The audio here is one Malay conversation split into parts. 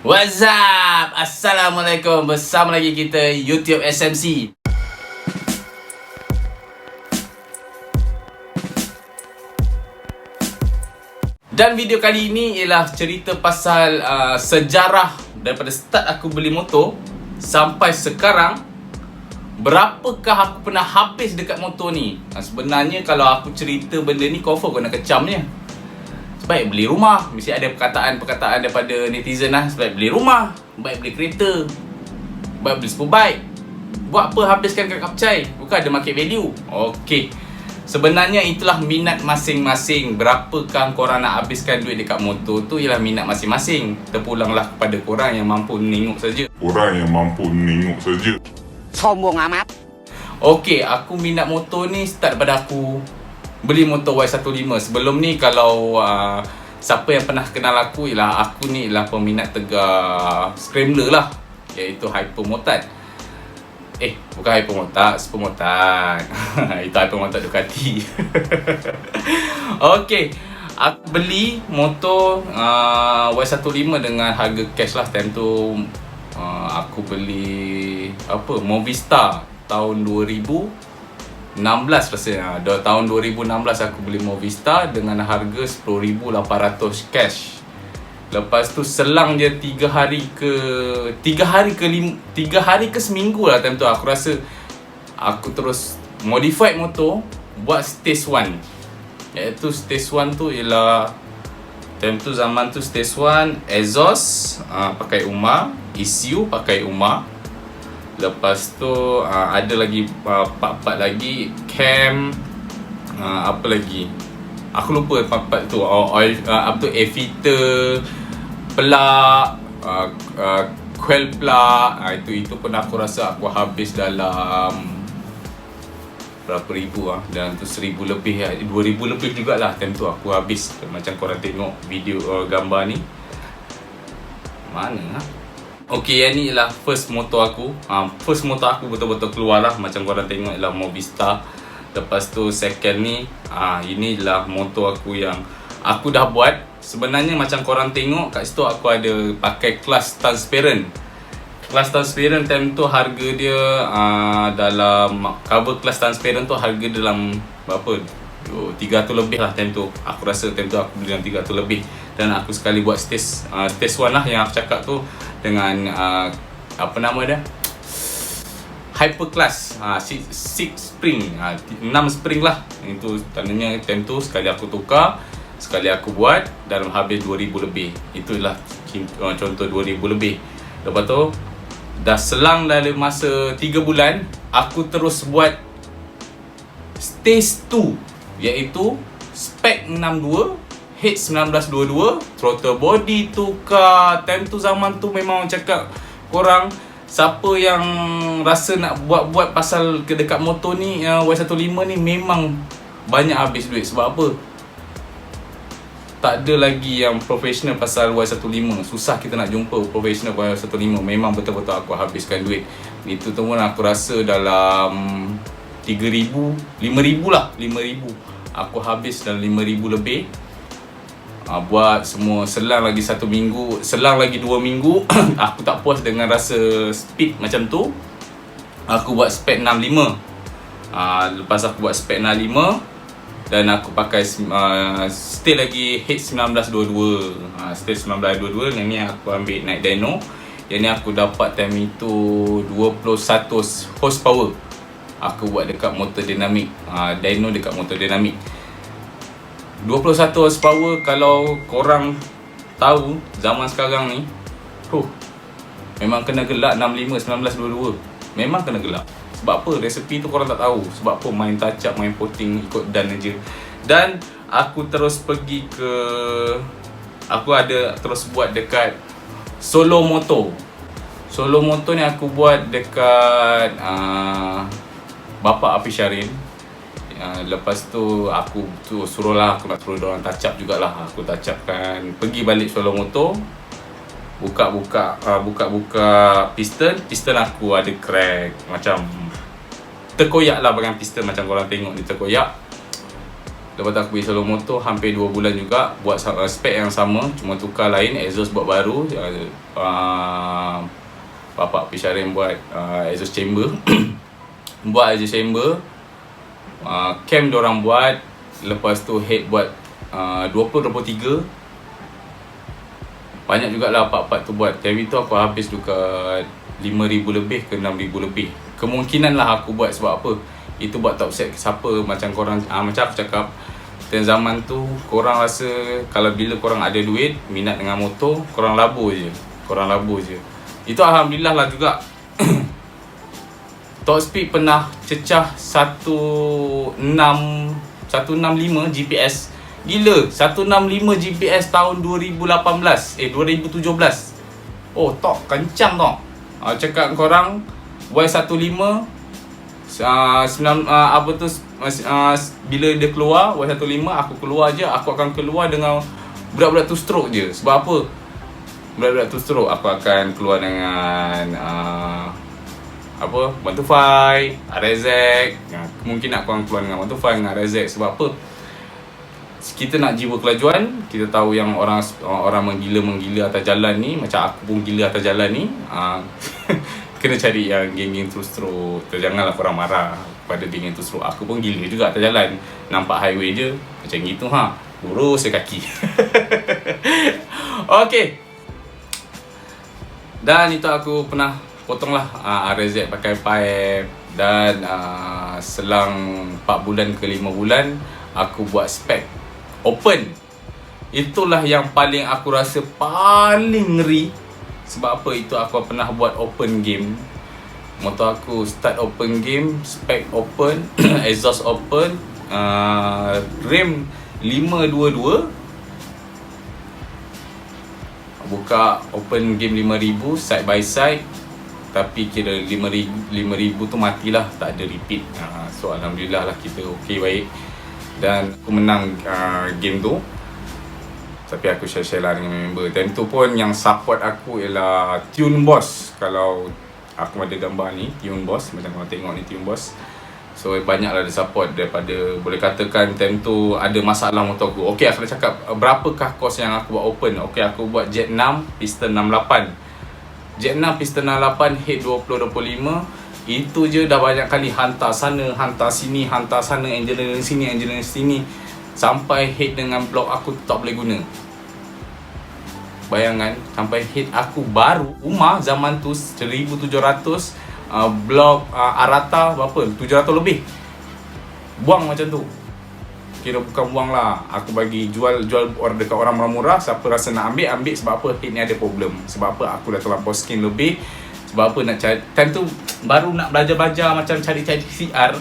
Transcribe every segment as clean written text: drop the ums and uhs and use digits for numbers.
What's up? Assalamualaikum. Bersama lagi kita YouTube SMC. Dan video kali ini ialah cerita pasal sejarah daripada start aku beli motor sampai sekarang. Berapakah aku pernah habis dekat motor ni? Sebenarnya kalau aku cerita benda ni, confirm kau nak kecamnya. Baik beli rumah, mesti ada perkataan-perkataan daripada netizen lah. Baik beli rumah, baik beli kereta, baik beli superbike. Buat apa habiskan kat kapcai? Bukan ada market value. Okey, sebenarnya itulah minat masing-masing. Berapakah korang nak habiskan duit dekat motor tu ialah minat masing-masing. Terpulanglah kepada korang yang mampu menengok saja. Sombong amat. Okey, aku minat motor ni start daripada aku beli motor Y15. Sebelum ni kalau siapa yang pernah kenal aku ialah aku ni ialah peminat tegar Scrambler lah, iaitu Hypermotard. Bukan Hypermotard, Supermotard. Itu Hypermotard Ducati. Okey, aku beli motor Y15 dengan harga cash lah. Time tu aku beli Movistar tahun 2016 rasanya. Tahun 2016 aku beli Movistar dengan harga 10,800 cash. Lepas tu selang dia 3 hari ke seminggu lah time tu. Aku rasa aku terus modified motor buat stage 1. Iaitu stage 1 tu ialah zaman tu stage 1 exhaust pakai UMA, ECU pakai UMA. Lepas tu ada lagi part-part lagi, cam, apa lagi aku lupa part-part tu. Oil, air filter, pelak, coil pelak. Itu pun aku rasa aku habis dalam berapa ribu dalam tu 1,000 lebih 2,000 lebih jugalah time tu aku habis. Macam korang tengok video gambar ni. Mana Okey, yang ni ialah first motor aku. First motor aku betul-betul keluar lah. Macam korang tengok ialah Movistar. Lepas tu second ni, ini ialah motor aku yang aku dah buat. Sebenarnya macam korang tengok kat situ aku ada pakai kelas transparent. Kelas transparent time tu harga dia dalam cover kelas transparent tu harga dalam berapa? 300 lebih lah time tu. Aku rasa time tu aku beli dalam 300 lebih. Dan aku sekali buat stage 1 lah yang aku cakap tu, dengan apa nama dia, hyper class, 6 spring, 6 spring lah. Itu tandanya time tu sekali aku tukar, sekali aku buat dalam habis 2,000 lebih. Itulah contoh 2,000 lebih. Lepas tu dah selang dalam masa 3 bulan, aku terus buat stage 2, iaitu spek 62, H 1922, throttle body tukar. Time tu zaman tu memang cakap korang, siapa yang rasa nak buat pasal dekat motor ni, Y15 ni memang banyak habis duit. Sebab apa? Tak ada lagi yang profesional pasal Y15. Susah kita nak jumpa profesional Y15. Memang betul-betul aku habiskan duit. Itu tu pun aku rasa dalam 3,000, 5,000 lah, 5,000. Aku habis dalam 5,000 lebih. Buat semua. Selang lagi 1 minggu, selang lagi 2 minggu. Aku tak puas dengan rasa speed macam tu. Aku buat spek 65. Lepas aku buat spek 65, dan aku pakai still lagi H 1922. Still 1922. Yang ni aku ambil naik dyno. Yang ni aku dapat time itu 21 horsepower. Aku buat dekat motor dinamik, dyno dekat motor dinamik. 21 horsepower. Kalau korang tahu zaman sekarang ni, memang kena gelak 65 1922. Memang kena gelak. Sebab apa? Resepi tu korang tak tahu. Sebab apa? Main touch up, main potting, ikut dan aja. Dan aku terus pergi ke, aku ada terus buat dekat solo motor. Solo motor ni aku buat dekat Bapak Api Syarin. Lepas tu aku suruhlah, aku nak suruh diorang touch up jugalah. Aku touch upkan, pergi balik solo motor, buka piston aku ada crack, macam terkoyak lah bahagian piston. Macam korang tengok ni terkoyak. Lepas tu aku beli solo motor hampir 2 bulan juga. Buat spek yang sama, cuma tukar lain, exhaust buat baru. Bapak Pisharin buat exhaust chamber. Buat exhaust chamber, cam diorang buat. Lepas tu head buat 20-23. Banyak jugalah part-part tu buat. Time itu aku habis dekat 5,000 lebih ke 6,000 lebih. Kemungkinan lah aku buat sebab apa? Itu buat top set siapa macam korang, macam aku cakap, dan zaman tu korang rasa kalau bila korang ada duit, minat dengan motor, korang labur je. Itu Alhamdulillah lah juga. Top speed pernah cecah 165 GPS. Gila, 165 GPS tahun 2017. Oh, tok kencang tok. Cakap korang Y15 bila dia keluar Y15, aku keluar je, aku akan keluar dengan berat-berat two stroke je. Sebab apa? Berat-berat two stroke aku akan keluar dengan 125 RZ. Mungkin aku akan keluar dengan 125 dengan RZ. Sebab apa? Kita nak jiwa kelajuan. Kita tahu yang orang menggila atas jalan ni, macam aku pun gila atas jalan ni. Kena cari yang geng-geng two stroke. Janganlah korang marah pada geng-geng two stroke. Aku pun gila juga atas jalan. Nampak highway je macam gitu lurus je kaki. Okay. Dan itu aku pernah potonglah RZ pakai pipe. Dan selang 4 bulan ke 5 bulan aku buat spek open. Itulah yang paling aku rasa paling ngeri. Sebab apa? Itu aku pernah buat open game. Motor aku start open game, spek open, exhaust open, rem 522. Buka open game 5,000 side by side. Tapi kira 5,000 tu matilah, tak ada repeat. So Alhamdulillah lah, kita okey, baik. Dan aku menang game tu. Tapi aku share lah dengan member. Time tu pun yang support aku ialah Tune Boss. Kalau aku ada gambar ni, Tune Boss, macam korang tengok ni, Tune Boss. So banyak lah dia support. Daripada, boleh katakan time tu ada masalah motor aku. Okay, aku dah cakap berapakah kos yang aku buat open. Okay, aku buat jet 6 piston 68. Jet 6 piston 68 head 20-25. Itu je dah banyak kali hantar sana, hantar sini, hantar sana, engineer sini. Sampai head dengan blok aku tak boleh guna. Bayangkan, sampai head aku baru, rumah zaman tu 1,700, blok Arata berapa? 700 lebih. Buang macam tu. Kira bukan buang lah, aku bagi jual dekat orang murah-murah. Siapa rasa nak ambil. Sebab apa? Head ni ada problem. Sebab apa? Aku dah terlampau skin lebih. Sebab apa? Nak cari, time tu baru nak belajar macam cari-cari CR.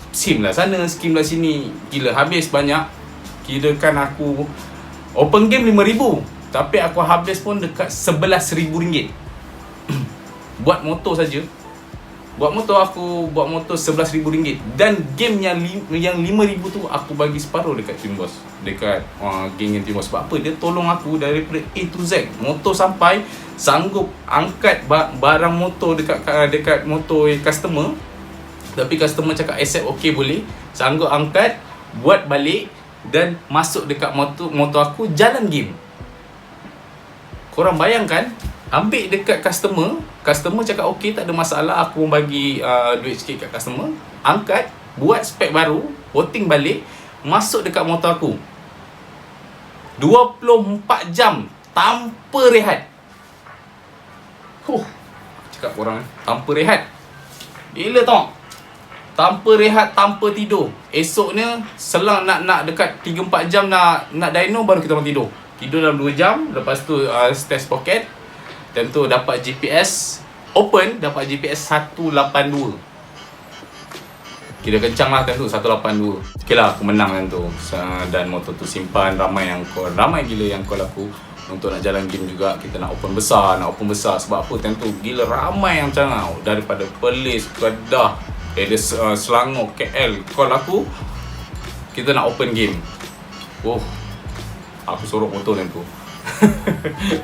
Sim lah sana, skim lah sini. Gila, habis banyak. Kirakan aku open game 5,000, tapi aku habis pun dekat 11,000 ringgit. Buat motor saja. Aku buat motor 11,000 ringgit. Dan game yang 5,000 tu aku bagi separuh dekat Tune Boss. Dekat geng yang Tune Boss. Sebab apa? Dia tolong aku daripada A to Z. Motor sampai sanggup angkat barang motor dekat motor customer. Tapi customer cakap accept, okay boleh. Sanggup angkat, buat balik dan masuk dekat motor aku, jalan game. Korang bayangkan, ambil dekat customer cakap okay, tak ada masalah, aku bagi duit sikit kat customer, angkat, buat spek baru, voting balik, masuk dekat motor aku. 24 jam tanpa rehat. Cakap korang, tanpa rehat. Gila tau. Tanpa rehat, tanpa tidur. Esoknya selang nak dekat 3-4 jam nak dyno, baru kita orang tidur. Tidur dalam 2 jam. Lepas tu test pocket. Time tu dapat GPS open, dapat GPS 182. Kira kencang lah time tu, 182. Okay lah, aku menang time tu. Dan motor tu simpan. Ramai gila yang call aku untuk nak jalan game juga. Kita nak open besar. Sebab apa? Time tu gila ramai yang macam daripada Perlis, Kedah, dari Selangor, KL call aku, kita nak open game. Aku sorok motor time tu.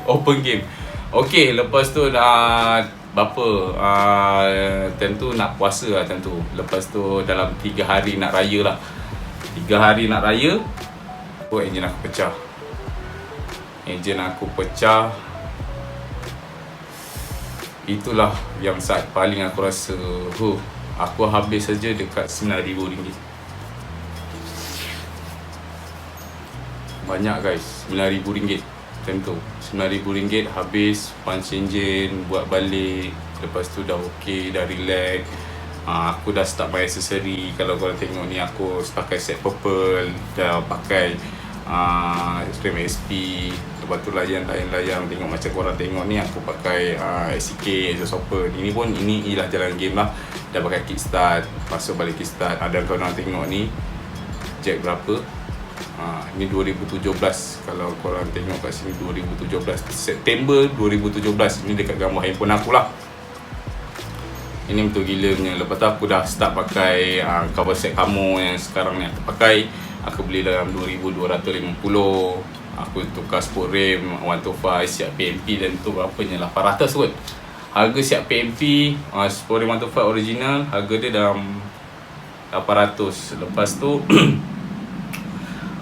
Open game. Okay, lepas tu time tu nak puasa lah time tu. Lepas tu dalam 3 hari nak raya lah. 3 hari nak raya, enjin aku pecah. Enjin aku pecah. Itulah yang saat paling aku rasa aku habis saja dekat RM9,000. Banyak guys, RM9,000 time tu. RM9,000 habis punch engine, buat balik. Lepas tu dah okey, dah relax. Aku dah start main aksesori. Kalau korang tengok ni, aku pakai set purple, dah pakai frame SP. Lepas tu layang-layang. Tengok macam korang tengok ni, aku pakai SCK, exhaust hopper. Ini pun, ini ialah jalan game lah. Dah pakai kickstart, masuk balik kickstart. Ada korang tengok ni, jack berapa. Ini 2017. Kalau korang tengok kat sini 2017, September 2017. Ini dekat gambar handphone aku lah. Ini betul gila punya. Lepas tu aku dah start pakai cover set Camo yang sekarang ni aku pakai. Aku beli dalam 2,250. Aku tukar sport rim 125, siap PMP, dan tu berapanya, 800 kot. Harga siap PMP sport rim 125 original, harga dia dalam 800. Lepas tu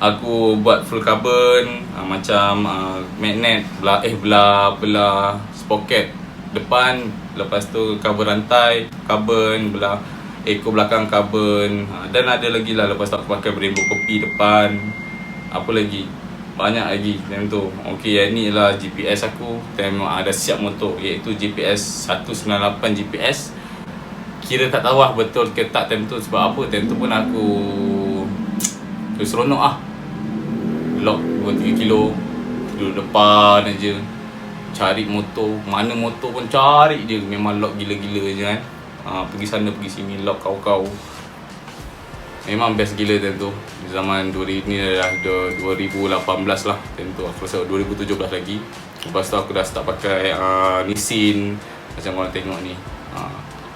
aku buat full carbon, macam magnet belah sprocket depan. Lepas tu cover rantai carbon, belah ekor belakang carbon, dan ada lagi lah. Lepas tu aku pakai rainbow kopi depan. Apa lagi, banyak lagi time tu. Okey, yang ni lah GPS aku time ada siap motor, iaitu GPS 198 GPS. Kira tak tahu lah betul ke tak time tu. Sebab apa, time tu pun aku seronok lah. Lock 2-3 kilo, duduk depan aja, cari motor. Mana motor pun cari je. Memang lock gila-gila je kan. Pergi sana pergi sini, lock kau-kau. Memang best gila time tu. Zaman ni dah 2018 lah time tu. Aku rasa 2017 lagi. Lepas tu aku dah start pakai Nissin. Macam korang tengok ni.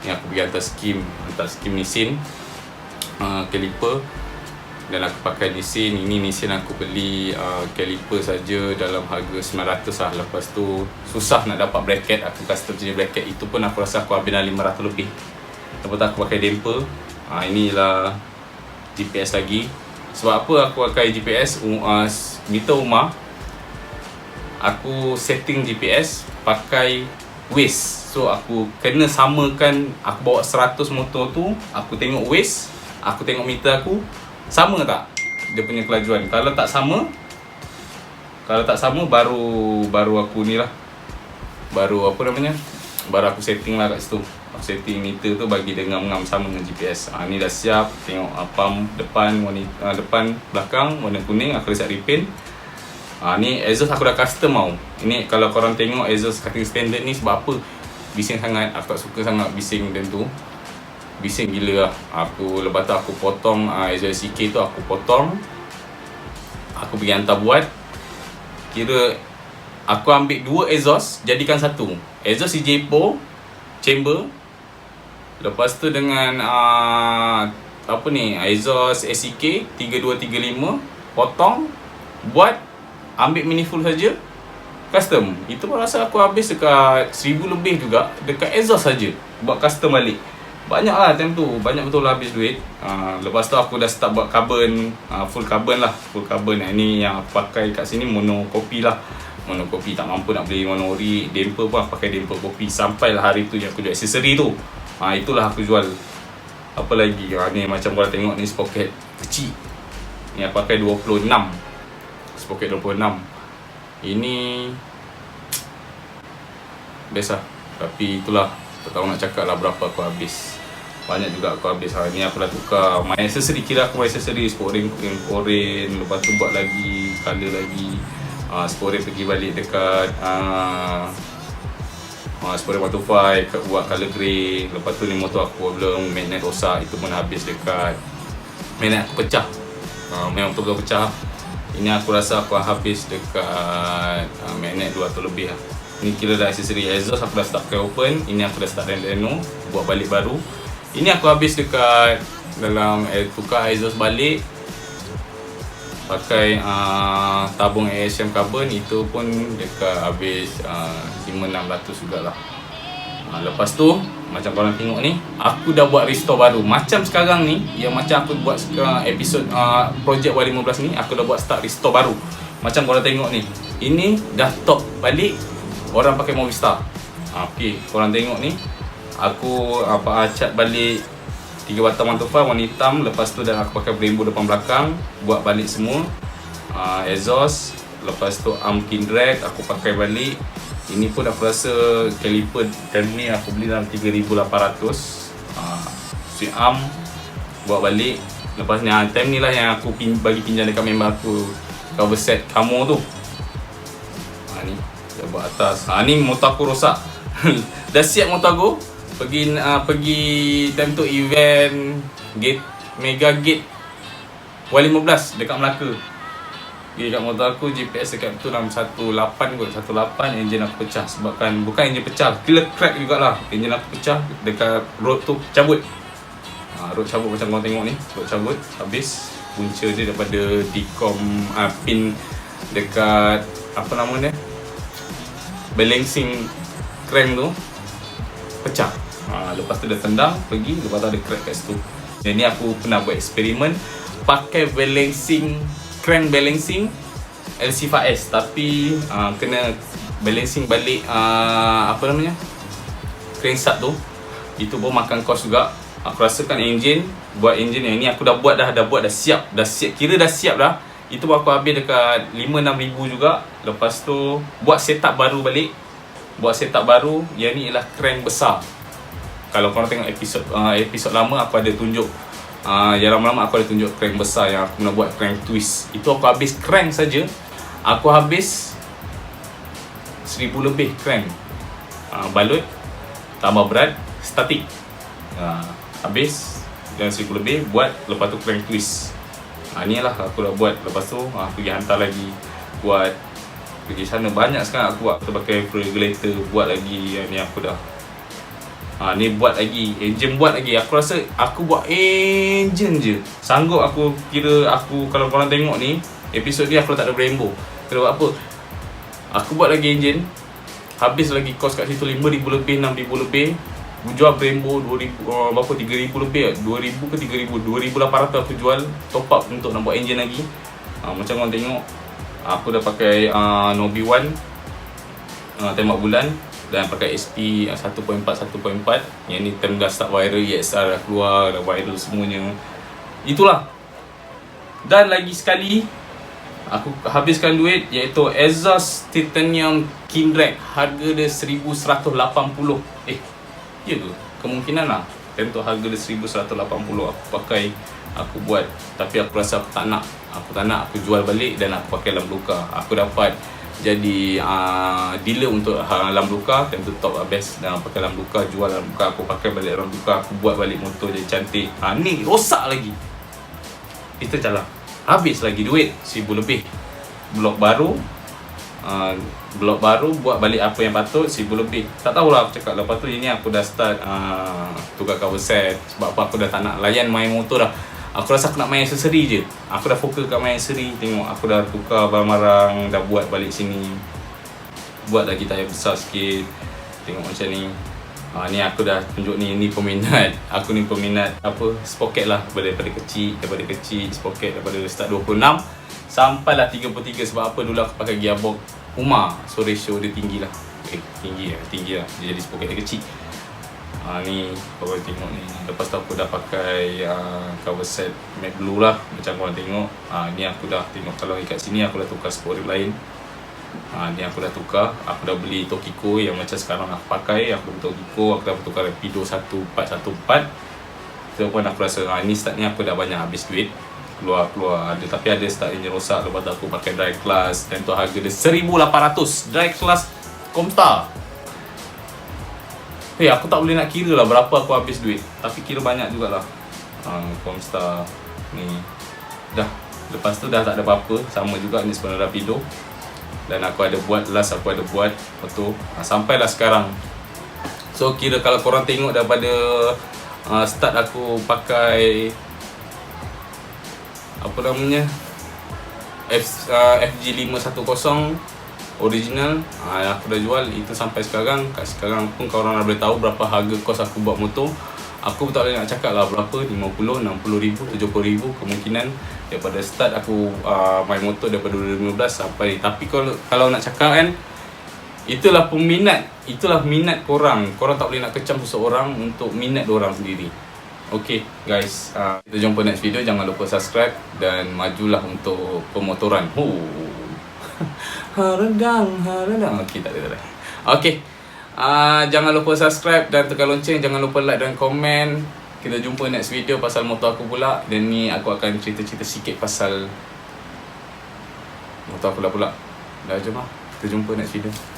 Ni aku pergi hantar skim Nissin, caliper. Dan aku pakai Nissin. Ini Nissin aku beli caliper saja dalam harga 900 lah. Lepas tu susah nak dapat bracket. Aku custom jenis bracket. Itu pun aku rasa aku habis dalam 500 lebih. Lepas tu aku pakai damper. Inilah GPS lagi. Sebab apa aku pakai GPS? Meter rumah aku setting GPS pakai Waze. So aku kena samakan. Aku bawa 100 motor tu, aku tengok Waze, aku tengok meter aku sama tak dia punya kelajuan. Kalau tak sama baru aku ni lah, baru aku setting lah kat situ. Aku setting meter tu bagi dia ngam-ngam sama dengan GPS. Ni dah siap. Tengok pump depan, depan belakang warna kuning, aku dah siap repaint. Ni exhaust aku dah custom tau. Ini kalau korang tengok exhaust cutting standard ni, sebab apa? Bising sangat. Aku tak suka sangat bising dan tu. Bising gila lah. Lepas tu aku potong exhaust CK tu, aku potong. Aku pergi hantar buat. Kira aku ambil 2 exhaust, jadikan satu. Exhaust CJ Pro chamber. Lepas tu dengan exhaust SEK 3235, potong, buat, ambil mini full saja, custom. Itu pun rasa aku habis dekat 1000 lebih juga dekat exhaust saja, buat custom balik. Banyak lah time tu, banyak betul lah habis duit. Lepas tu aku dah start buat carbon, full carbon lah, full carbon. Ini yang aku pakai kat sini monokopi lah. Monokopi, tak mampu nak beli mono ori. Damper pun aku pakai damper kopi. Sampailah hari tu yang aku jual aksesori tu. Itulah aku jual. Apa lagi? Ni macam korang tengok ni, sprocket kecil. Ni aku pakai 26. Sprocket 26. Ini best lah. Tapi itulah, tak tahu nak cakap lah berapa aku habis. Banyak juga aku habis. Ni aku dah tukar main aksesori. Kira aku main aksesori sport ring orange. Lepas tu buat lagi color lagi. Sport ring pergi balik dekat Sport ring 125 buat color grey. Lepas tu ni motor aku belum magnet rosak. Itu pun habis dekat magnet aku pecah. Memang betul-betul pecah. Ini aku rasa aku habis dekat magnet 200 lebih lah. Ni kira dah aksesori. Exhaust aku dah start pakai open. Ini aku dah start reno, buat balik baru. Ini aku habis dekat dalam tukar exhaust balik, pakai tabung ASM carbon. Itu pun dekat habis 5-600 jugalah. Lepas tu macam korang tengok ni, aku dah buat restore baru. Macam sekarang ni, yang macam aku buat sekarang episod projek Y15 ni, aku dah buat start restore baru. Macam korang tengok ni, ini dah top balik orang pakai Movistar. Okay, korang tengok ni, aku cat balik 3 batang mantufan warna hitam. Lepas tu dan aku pakai Brembo depan belakang, buat balik semua. Exhaust, lepas tu arm pin drag aku pakai balik. Ini pun aku rasa caliper time ni aku beli dalam 3,800. Swing arm buat balik. Lepas ni time ni lah yang aku bagi pinjam dekat member aku cover set kamu tu. Ni dia buat atas. Ni motor aku rosak. Dah siap motor aku pergi time tu event gate mega gate Y15 dekat Melaka. Dekat motor aku GPS dekat tu dalam 18 kot, 18 enjin aku pecah. Sebabkan bukan enjin pecah, kira crack jugalah. Enjin aku pecah dekat road tu cabut. Road cabut macam korang tengok ni, road cabut habis. Punca dia daripada decom pin dekat apa nama dia, balancing crank tu pecah. Lepas tu dia tendang pergi, lepas tu ada crack kat situ. Dan ni aku pernah buat eksperimen pakai crank balancing LC5S, tapi kena balancing balik apa namanya, crankshaft tu. Itu pun makan kos juga. Aku rasakan buat engine yang ni aku dah buat dah siap, kira dah siap dah. Itu pun aku habis dekat 5-6 ribu juga. Lepas tu buat setup baru balik. Yang ni ialah crank besar. Kalau korang tengok episod lama aku ada tunjuk, yang lama-lama aku ada tunjuk crank besar yang aku nak buat crank twist. Itu aku habis crank saja, aku habis 1,000 lebih crank. Balut tambah berat statik, habis dan 1,000 lebih buat. Lepas tu crank twist. Ni lah aku dah buat. Lepas tu pergi hantar lagi, buat pergi sana. Banyak sekarang aku buat. Aku pakai regulator, buat lagi. Yang ni aku dah ni buat lagi, engine buat lagi. Aku rasa aku buat engine je sanggup aku. Kira aku, kalau korang tengok ni episod ni, aku tak ada Brembo. Kira buat apa, aku buat lagi engine, habis lagi kos kat situ 5,000 lebih, 6,000 lebih. Jual Brembo 2,000, berapa, 3,000 lebih, 2,000 ke 3,000, 2,800 aku jual top up untuk nak buat engine lagi. Macam korang tengok, aku dah pakai Nobi One tembak bulan dan pakai SP 1.4. Yang ni time dah start viral, EXR dah keluar, dah viral semuanya. Itulah. Dan lagi sekali aku habiskan duit, iaitu exhaust titanium king drag. Harga dia 1,180. Ya ke? Kemungkinan lah. Tentu harga dia 1,180. Aku pakai, aku buat. Tapi aku rasa aku tak nak. Aku jual balik dan aku pakai Lamborghini. Aku dapat jadi dealer untuk Lamborghini. Tentu top best. Dan pakai Lamborghini, jual Lamborghini. Aku pakai balik Lamborghini. Aku buat balik motor jadi cantik. Ni rosak lagi. Itu calah. Habis lagi duit 1,000 lebih. Blok baru buat balik apa yang patut, 1,000 lebih. Tak tahulah aku cakap. Lepas tu ini aku dah start tukar cover set. Sebab apa, aku dah tak nak layan main motor dah. Aku rasa aku nak main aksesori je. Aku dah fokus kat main aksesori. Tengok aku dah tukar barang-barang, dah buat balik sini. Buat lagi tayar besar sikit. Tengok macam ni. Ni aku dah tunjuk ni peminat. Aku ni peminat apa, sprocket lah. Daripada kecil sprocket daripada start 26 sampailah 33. Sebab apa, dulu aku pakai gearbox Puma, so ratio dia tinggi lah. Tinggi lah. Dia jadi sprocket dia kecil. Ni korang tengok ni. Lepas tu aku dah pakai cover set matte blue lah. Macam korang tengok. Ni aku dah tengok, kalau ikat sini aku dah tukar sport lain. Ni aku dah tukar. Aku dah beli Tokiko yang macam sekarang aku pakai. Aku beli Tokiko. Aku dah tukar Rapido 1414. So pun aku rasa ni start ni aku dah banyak habis duit. Keluar ada, tapi ada start engine rosak. Lepas tu aku pakai dry class. Dan tu harga dia 1,800. Dry class Comstar. Aku tak boleh nak kira lah berapa aku habis duit. Tapi kira banyak jugalah. Comstar ni dah. Lepas tu dah tak ada apa-apa. Sama juga ni sebenarnya Rapido. Dan aku ada buat, last aku ada buat motor. Sampailah sekarang. So kira kalau korang tengok daripada start aku pakai apa namanya, FG510 original. Aku dah jual itu sampai sekarang. Kat sekarang pun korang dah boleh tahu berapa harga kos aku buat motor. Aku tak boleh nak cakap lah berapa, 50, 60 ribu, 70 ribu kemungkinan. Daripada start aku main motor daripada 2015 sampai. Tapi kalau nak cakap kan, itulah minat korang. Korang tak boleh nak kecam seseorang untuk minat diorang sendiri. Okay guys, kita jumpa next video. Jangan lupa subscribe dan majulah untuk pemotoran. Haredang. Okay, tak ada. Okay, jangan lupa subscribe dan tekan lonceng. Jangan lupa like dan komen. Kita jumpa next video pasal motor aku pula. Dan ni aku akan cerita-cerita sikit pasal motor aku pula. Dah, jom lah. Kita jumpa next video.